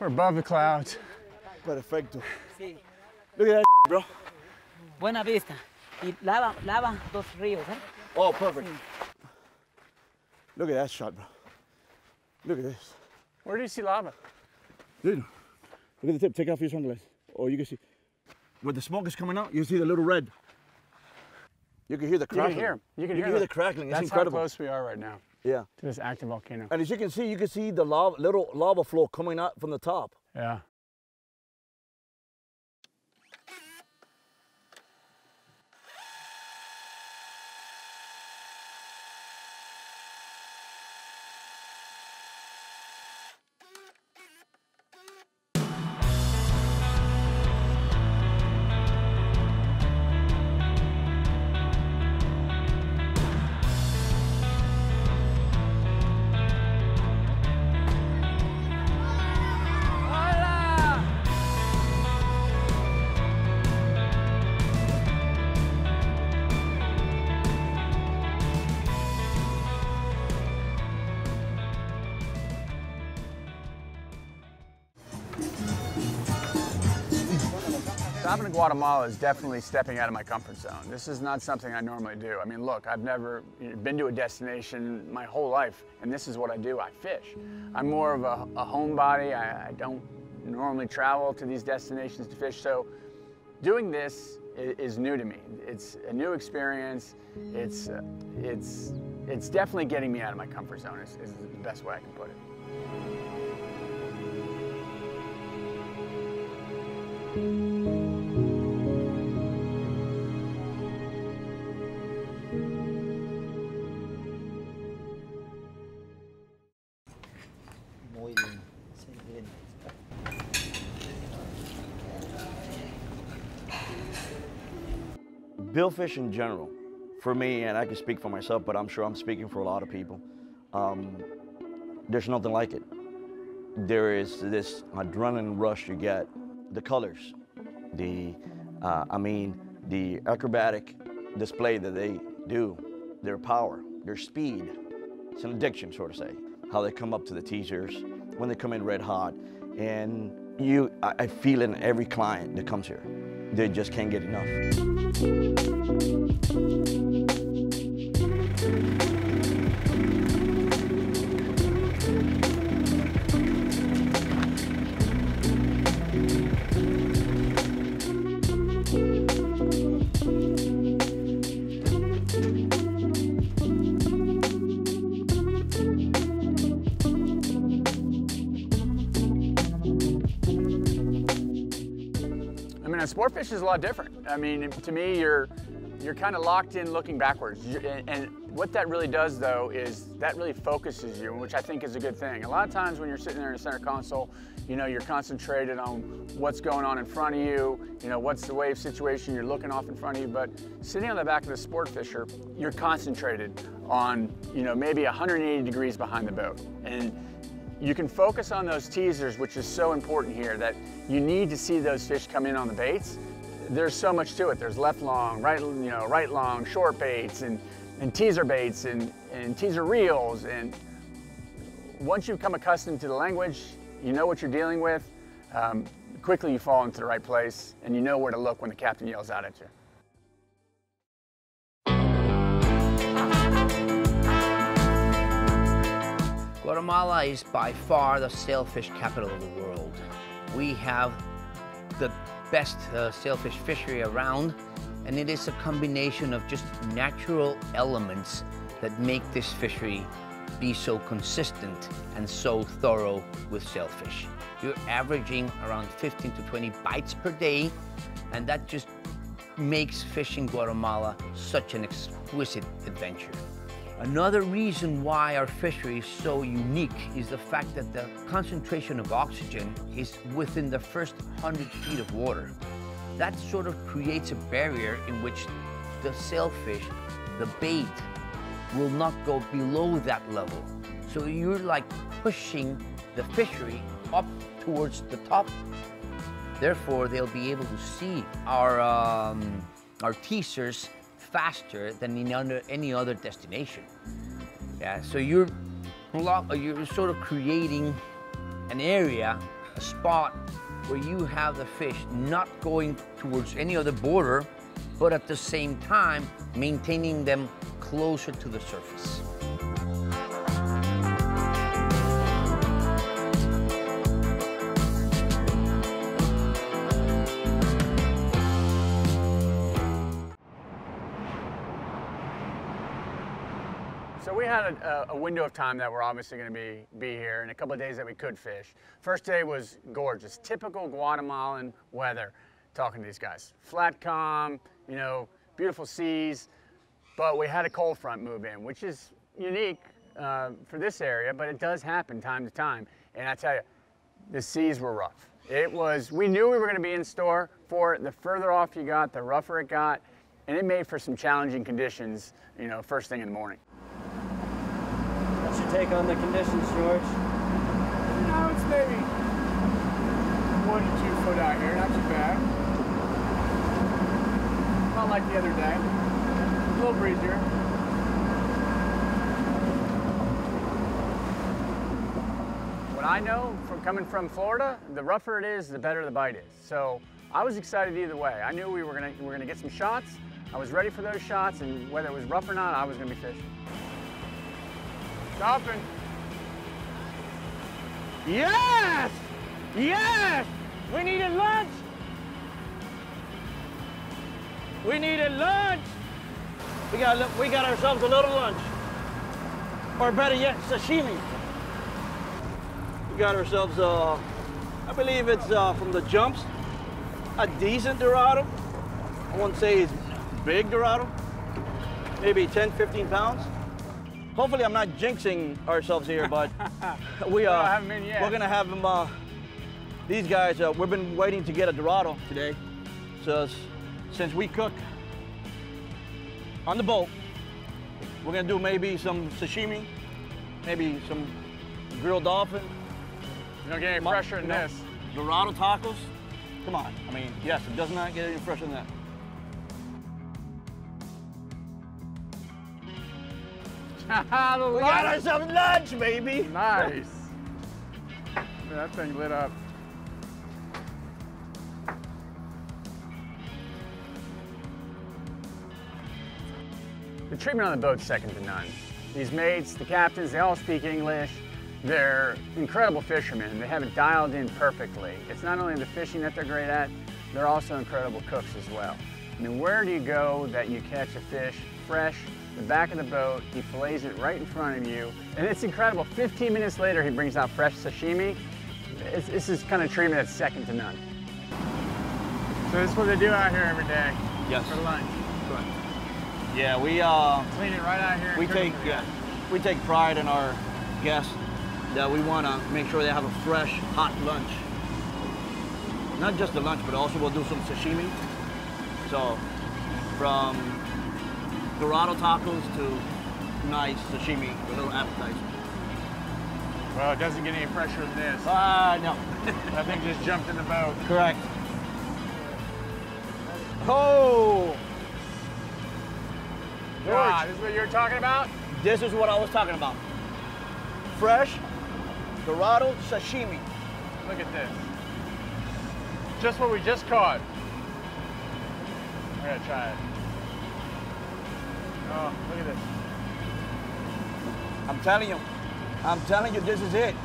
We're above the clouds. Perfecto. Sí. Look at that, bro. Buena vista. Y lava dos ríos, ¿eh? Oh, perfect. Look at that shot, bro. Look at this. Where do you see lava? Dude, look at the tip. Take off your sunglasses. Oh, you can see. Where the smoke is coming out, you see the little red. You can hear the crackling. You can hear the crackling. It's That's incredible. how close we are right now. Yeah. To this active volcano. And as you can see the little lava flow coming out from the top. Yeah. Stopping in Guatemala is definitely stepping out of my comfort zone. This is not something I normally do. I mean, look, I've never been to a destination my whole life, and this is what I do, I fish. I'm more of a homebody. I don't normally travel to these destinations to fish, so doing this is new to me. It's a new experience. It's definitely getting me out of my comfort zone is the best way I can put it. Muy bien. Sí, bien. Billfish in general, for me, and I can speak for myself, but I'm sure I'm speaking for a lot of people, there's nothing like it. There is this adrenaline rush you get, the colors, the acrobatic display that they do, their power, their speed. It's an addiction, sort of say. How they come up to the teasers, when they come in red hot, and I feel in every client that comes here, they just can't get enough. Sport fish is a lot different. I mean, to me, you're kind of locked in looking backwards. And what that really does, though, is that really focuses you, which I think is a good thing. A lot of times when you're sitting there in the center console, you know, you're concentrated on what's going on in front of you, you know, what's the wave situation, you're looking off in front of you. But sitting on the back of the sport fisher, you're concentrated on, you know, maybe 180 degrees behind the boat. And you can focus on those teasers, which is so important here, that you need to see those fish come in on the baits. There's so much to it. There's left long, right long, short baits, and teaser baits, and teaser reels. And once you become accustomed to the language, you know what you're dealing with, quickly you fall into the right place, and you know where to look when the captain yells out at you. Guatemala is by far the sailfish capital of the world. We have the best sailfish fishery around, and it is a combination of just natural elements that make this fishery be so consistent and so thorough with sailfish. You're averaging around 15 to 20 bites per day, and that just makes fishing Guatemala such an exquisite adventure. Another reason why our fishery is so unique is the fact that the concentration of oxygen is within the first 100 feet of water. That sort of creates a barrier in which the sailfish, the bait, will not go below that level. So you're like pushing the fishery up towards the top. Therefore, they'll be able to see our teasers faster than in any other destination. Yeah, so you're sort of creating an area a spot where you have the fish not going towards any other border, but at the same time, maintaining them closer to the surface. So we had a window of time that we're obviously going to be here, and a couple of days that we could fish. First day was gorgeous, typical Guatemalan weather. Talking to these guys, flat calm, you know, beautiful seas, but we had a cold front move in, which is unique for this area, but it does happen time to time. And I tell you, the seas were rough. We knew we were going to be in store for it. The further off you got, the rougher it got, and it made for some challenging conditions, you know, first thing in the morning. What's your take on the conditions, George? No, it's maybe 1 to 2 foot out here, not too bad. Not like the other day. A little breezier. What I know from coming from Florida, the rougher it is, the better the bite is. So I was excited either way. I knew we were gonna get some shots. I was ready for those shots, and whether it was rough or not, I was gonna be fishing. Stopping. Yes! Yes! We needed lunch! We needed lunch. We got ourselves a little lunch. Or better yet, sashimi. We got ourselves, I believe it's from the jumps, a decent dorado. I wouldn't say it's big dorado. Maybe 10, 15 pounds. Hopefully I'm not jinxing ourselves here, but we haven't been yet. We're gonna have them, these guys, we've been waiting to get a dorado today. So since we cook on the boat, we're gonna do maybe some sashimi, maybe some grilled dolphin. You don't get any fresher than this. Dorado tacos. Come on, I mean, yes, it does not get any fresher than that. We got ourselves lunch, baby. Nice. That thing lit up. The treatment on the boat's second to none. These mates, the captains, they all speak English. They're incredible fishermen. They have it dialed in perfectly. It's not only the fishing that they're great at, they're also incredible cooks as well. I mean, where do you go that you catch a fish fresh, the back of the boat, he fillets it right in front of you, and it's incredible. 15 minutes later, he brings out fresh sashimi. This is kind of treatment that's second to none. So this is what they do out here every day. Yes. For lunch. Correct. Yeah, we Clean it right out here. we take pride in our guests that we want to make sure they have a fresh, hot lunch. Not just the lunch, but also we'll do some sashimi. So from dorado tacos to nice sashimi, a little appetizer. Well, it doesn't get any fresher than this. No. That thing just jumped in the boat. Correct. Oh! George, this is what you're talking about? This is what I was talking about. Fresh dorado sashimi. Look at this. Just what we just caught. We're gonna try it. Oh, look at this. I'm telling you, this is it.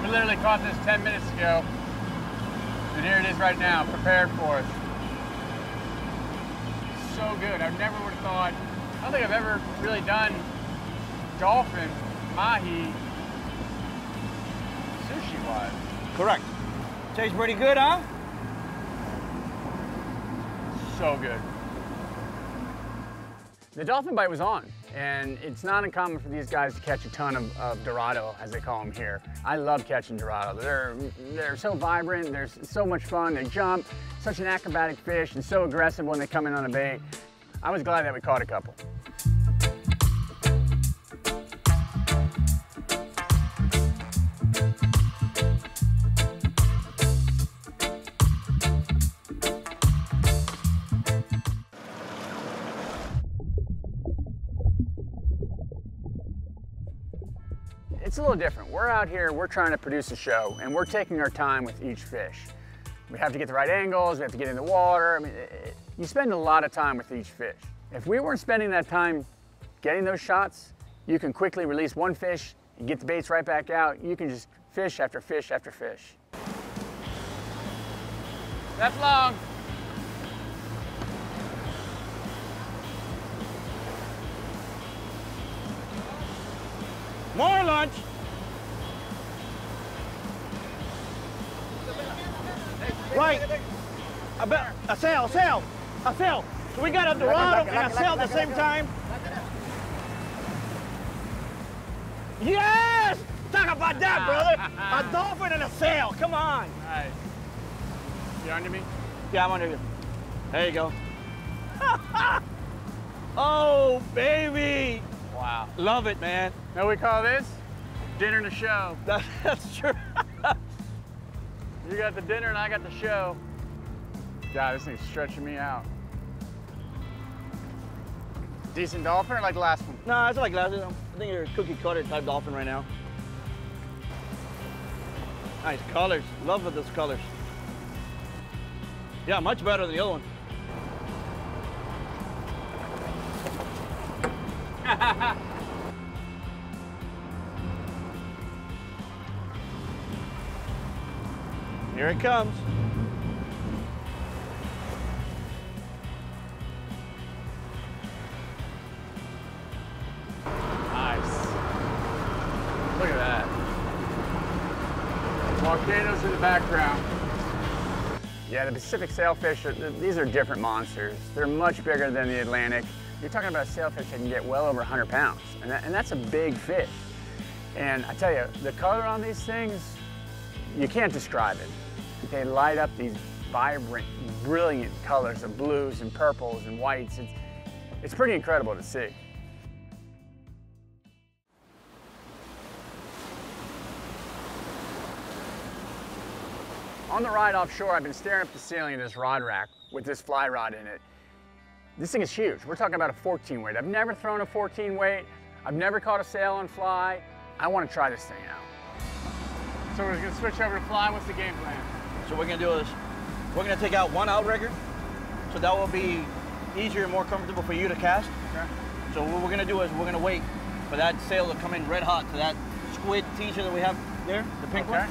We literally caught this 10 minutes ago. And here it is right now, prepared for us. So good. I never would have thought, I don't think I've ever really done dolphin, mahi, sushi-wise. Correct. Tastes pretty good, huh? So good. The dolphin bite was on, and it's not uncommon for these guys to catch a ton of dorado, as they call them here. I love catching dorado. They're so vibrant, they're so much fun, they jump, such an acrobatic fish, and so aggressive when they come in on a bait. I was glad that we caught a couple. it's a little different. We're out here, we're trying to produce a show, and we're taking our time with each fish. We have to get the right angles, we have to get in the water. I mean, you spend a lot of time with each fish. If we weren't spending that time getting those shots, you can quickly release one fish, you get the baits right back out, you can just fish after fish after fish. That's long. More lunch. Right. A sail. So we got a dorado and a sail at the same time. Yes! Talk about that, brother. A dolphin and a sail. Come on. Nice. You under me? Yeah, I'm under you. There you go. Oh, baby. Wow. Love it, man. Know what we call this? Dinner and a show. That's true. You got the dinner and I got the show. God, this thing's stretching me out. Decent dolphin or like the last one? No, it's like last one. I think you're a cookie cutter type dolphin right now. Nice colors. Love with those colors. Yeah, much better than the other one. Here it comes. Nice. Look at that. Volcanoes in the background. Yeah, the Pacific sailfish, these are different monsters. They're much bigger than the Atlantic. You're talking about a sailfish that can get well over 100 pounds, and that's a big fish. And I tell you, the color on these things, you can't describe it. They light up these vibrant, brilliant colors of blues and purples and whites. It's pretty incredible to see. On the ride offshore, I've been staring up the ceiling of this rod rack with this fly rod in it. This thing is huge. We're talking about a 14 weight. I've never thrown a 14 weight. I've never caught a sail on fly. I want to try this thing out. So we're going to switch over to fly. What's the game plan? So what we're gonna do is, we're gonna take out one outrigger, so that will be easier and more comfortable for you to cast. Okay. So what we're gonna do is we're gonna wait for that sail to come in red hot to that squid teaser that we have there, the pink one.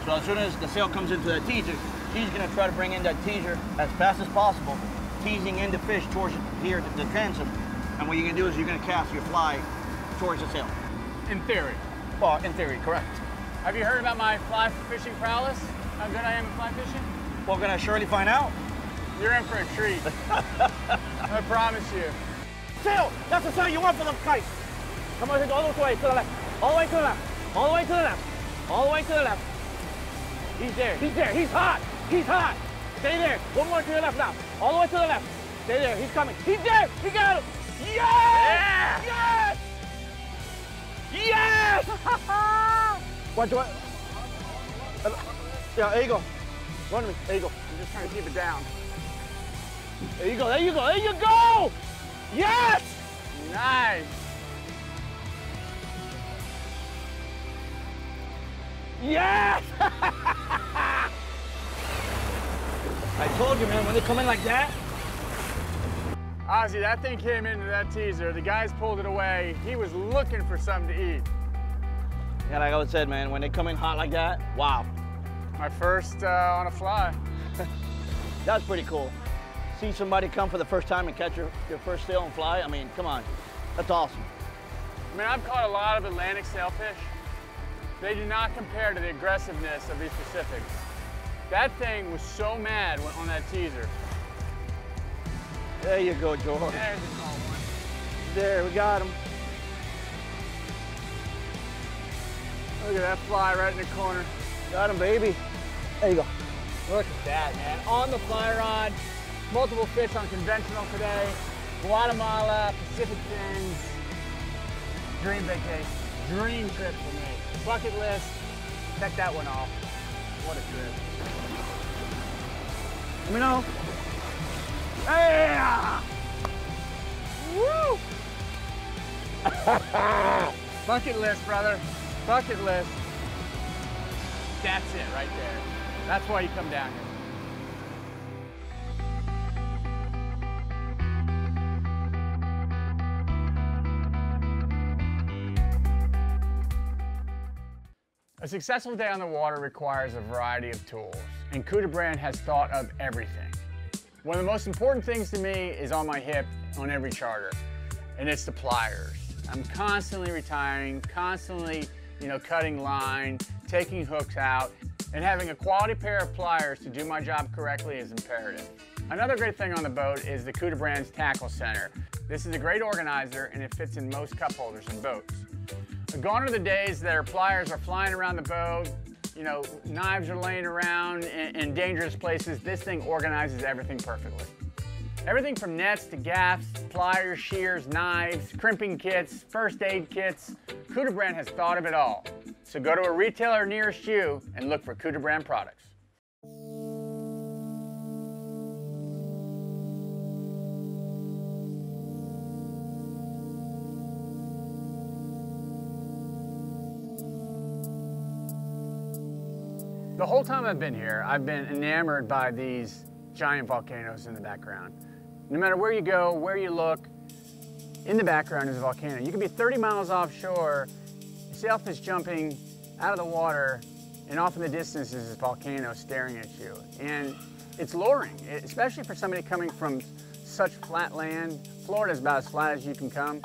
So as soon as the sail comes into that teaser, he's gonna try to bring in that teaser as fast as possible, teasing in the fish towards here, the transom. And what you're gonna do is you're gonna cast your fly towards the sail. In theory. Well, in theory, correct. Have you heard about my fly fishing prowess? How good I am at fly fishing? We're gonna surely find out. You're in for a treat. I promise you. Sail! That's the sail you want for the kite. Come on, all the way to the left. All the way to the left. All the way to the left. All the way to the left. He's there. He's there. He's hot. He's hot. Stay there. One more to the left now. All the way to the left. Stay there. He's coming. He's there. He got him. Yes! Yeah! Yes! Yes! Watch what? Yeah, there you go. Run to me. There you go. I'm just trying to keep it down. There you go. There you go. There you go! Yes! Nice. Yes! I told you, man, when they come in like that. Ozzy, that thing came into that teaser. The guys pulled it away. He was looking for something to eat. Yeah, like I said, man, when they come in hot like that, wow. My first on a fly. That's pretty cool. See somebody come for the first time and catch your first sail and fly, I mean, come on. That's awesome. I mean, I've caught a lot of Atlantic sailfish. They do not compare to the aggressiveness of these Pacifics. That thing was so mad on that teaser. There you go, George. There's a small one. There, we got him. Look at that fly right in the corner. Got him, baby. There you go. Look at that, man. On the fly rod, multiple fish on conventional today. Guatemala, Pacific fins. Dream vacation, dream trip for me. Bucket list, check that one off. What a trip. Let me know. Yeah! Woo! Bucket list, brother. Bucket list. That's it right there. That's why you come down here. A successful day on the water requires a variety of tools, and Cuda has thought of everything. One of the most important things to me is on my hip on every charter, and it's the pliers. I'm constantly retiring, constantly, cutting line, taking hooks out, and having a quality pair of pliers to do my job correctly is imperative. Another great thing on the boat is the Cuda Tackle Center. This is a great organizer, and it fits in most cup holders and boats. Gone are the days that our pliers are flying around the boat, knives are laying around in dangerous places. This thing organizes everything perfectly. Everything from nets to gaffs, pliers, shears, knives, crimping kits, first aid kits. Cuda has thought of it all. So go to a retailer nearest you and look for Cuda products. The whole time I've been here, I've been enamored by these giant volcanoes in the background. No matter where you go, where you look, in the background is a volcano. You can be 30 miles offshore, sailfish jumping out of the water, and off in the distance is this volcano staring at you. And it's luring, especially for somebody coming from such flat land. Florida's about as flat as you can come.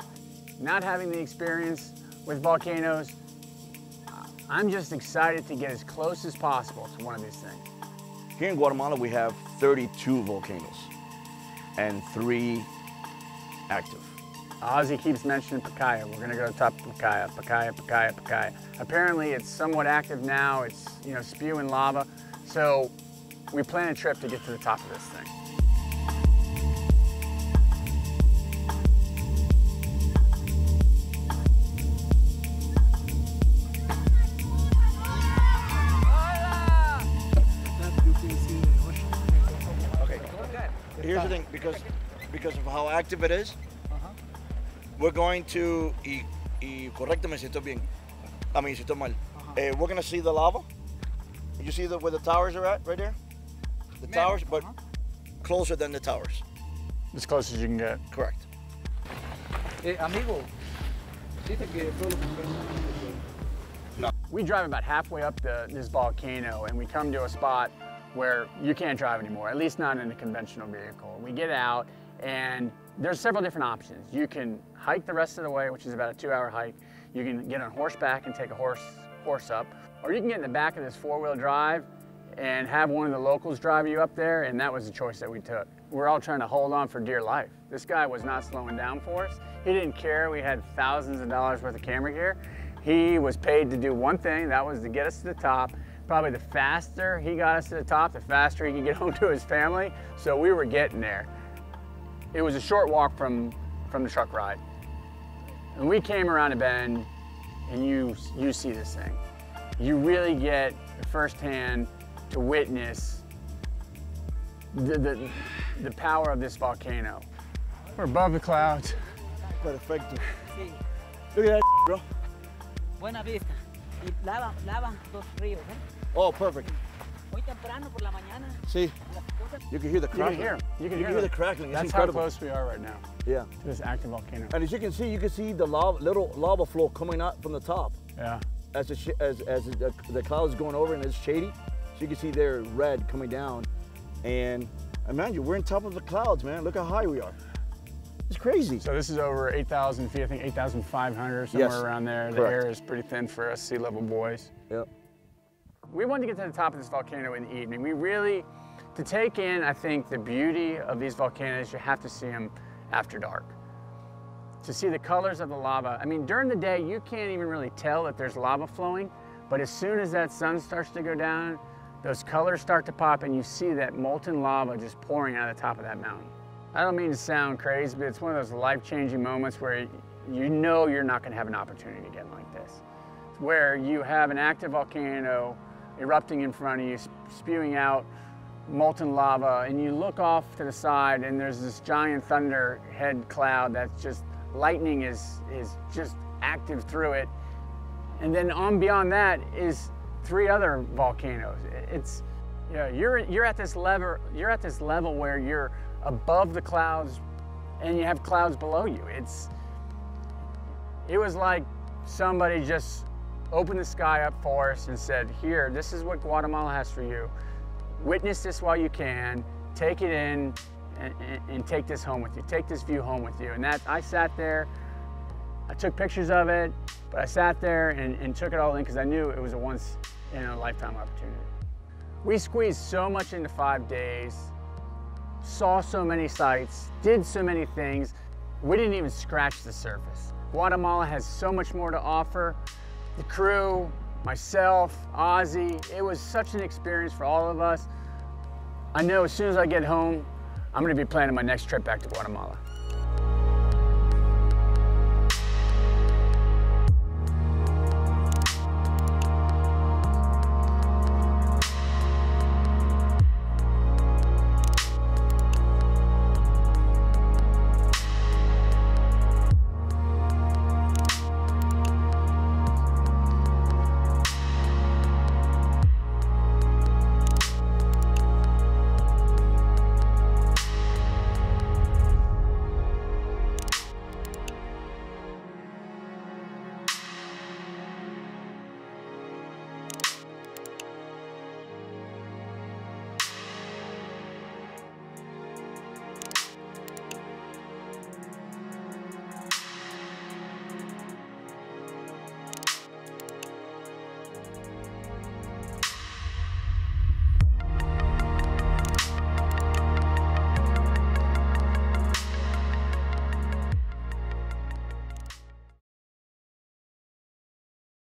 Not having the experience with volcanoes, I'm just excited to get as close as possible to one of these things. Here in Guatemala, we have 32 volcanoes and 3 active. Ozzy keeps mentioning Pacaya. We're gonna go to the top of Pacaya, Pacaya, Pacaya, Pacaya. Apparently it's somewhat active now. It's, spewing lava. So we plan a trip to get to the top of this thing. Here's the thing, because of how active it is, we're going to, correctame si estoy bien, si estoy mal. We're gonna see the lava. You see where the towers are at, right there? The towers, but closer than the towers. As close as you can get. Correct. Amigo, dice que no. We drive about halfway up this volcano, and we come to a spot where you can't drive anymore, at least not in a conventional vehicle. We get out, and there's several different options. You can hike the rest of the way, which is about a 2-hour hike. You can get on horseback and take a horse up, or you can get in the back of this 4-wheel drive and have one of the locals drive you up there, and that was the choice that we took. We're all trying to hold on for dear life. This guy was not slowing down for us. He didn't care. We had thousands of dollars worth of camera gear. He was paid to do one thing, that was to get us to the top. Probably the faster he got us to the top, the faster he could get home to his family. So we were getting there. It was a short walk from the truck ride. And we came around a bend, and you see this thing. You really get firsthand to witness the power of this volcano. We're above the clouds. Perfecto. Sí. Look at that, bro. Buena vista. Y lava dos ríos, ¿eh? Oh, perfect. Muy temprano por la mañana. See, you can hear the crackling. You can hear the crackling. That's it's how incredible. close we are right now. Yeah. To this active volcano. And as you can see the little lava flow coming out from the top. Yeah. As the cloud is going over and it's shady, so you can see there red coming down. And imagine you, we're on top of the clouds, man. Look how high we are. It's crazy. So this is over 8,000 feet, I think 8,500, somewhere yes, around there. The correct. air is pretty thin for us sea level boys. Yep. We wanted to get to the top of this volcano in the evening. To take in, I think, the beauty of these volcanoes, you have to see them after dark. To see the colors of the lava. I mean, during the day, you can't even really tell that there's lava flowing, but as soon as that sun starts to go down, those colors start to pop and you see that molten lava just pouring out of the top of that mountain. I don't mean to sound crazy, but it's one of those life-changing moments where you know you're not gonna have an opportunity again like this. Where you have an active volcano erupting in front of you, spewing out molten lava, and you look off to the side and there's this giant thunderhead cloud that's just, lightning is just active through it. And then on beyond that is 3 other volcanoes. It's, you know, you're at this level where you're above the clouds and you have clouds below you. It was like somebody just opened the sky up for us and said, here, this is what Guatemala has for you. Witness this while you can, take it in, and take this home with you. Take this view home with you. And that, I sat there, I took pictures of it, but I sat there and took it all in because I knew it was a once in a lifetime opportunity. We squeezed so much into 5 days, saw so many sights, did so many things, we didn't even scratch the surface. Guatemala has so much more to offer. The crew, myself, Ozzy, it was such an experience for all of us. I know as soon as I get home, I'm gonna be planning my next trip back to Guatemala.